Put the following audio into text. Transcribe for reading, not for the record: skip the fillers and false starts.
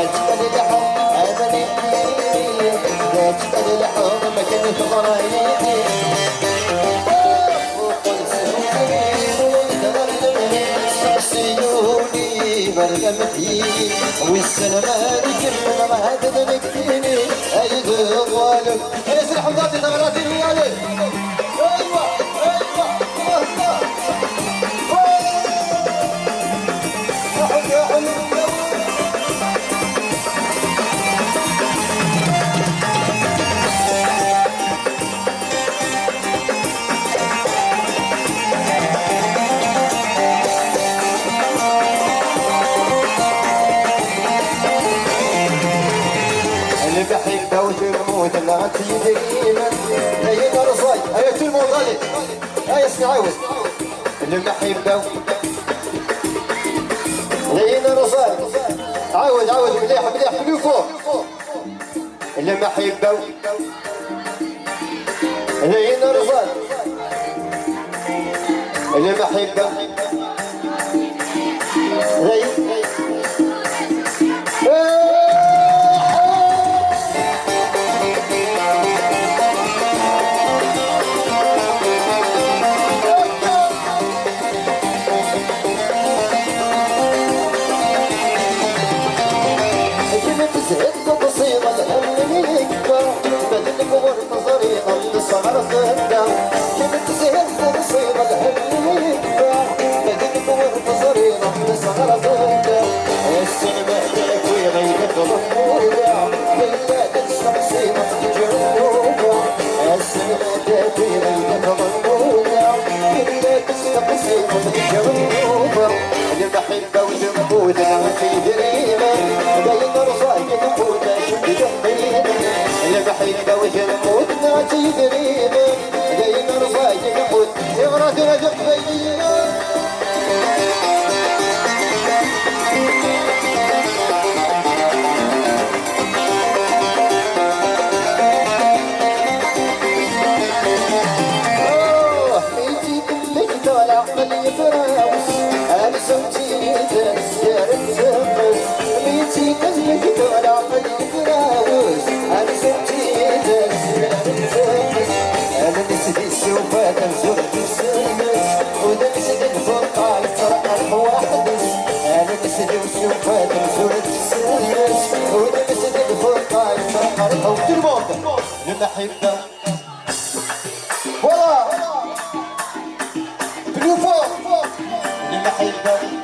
تقل الحب أبني لا تقل الحب ما كانت غرايبي وقلت سقسيوني برقمتي والسلام عليكم ما هذا نكتيني أيد الظالم ياسر حمضاتي تغلاتي ريالي أيوة بحبه وتموت لا تدرينا هي مرصاي هي تلمو غالي هاي اسمع عاود اللي بحبه هي مرصاي عاود مليح حلو فوق اللي بحبه هي مرصاي اللي بحبه هي زهدت بصيرة الهم يكبر بدل قبر نظري ضل صغر صدام كنت زهدت بصيرة الهم يكبر بدل قبر نظري ضل صغر صدام السلمى لك ويغيبك ضمودا بلاد الشمسي مفتج النوبة السلمى لك ويغيبك ضمودا بلاد الشمسي مفتج النوبة اللي بحبه وجنبودا في دريمة بين رصايد نموت شد جنبينا اللي بحبه وجنبوت ناجي دريمة بين رصايد نموت يغرد جنبينا يفراوس أنا سمتي تسير التمس بيتي قلبك طلع قد يفراوس أنا سمتي تسير التمس أنا نسيت السوفة تنزل تسمس وده نسيت الفرقة يفرق الحوادث أنا نسيت السوفة تنزل تسمس وده نسيت الفرقة يفرق الحوادث الموت لما حبه والله فوق اللي بحبه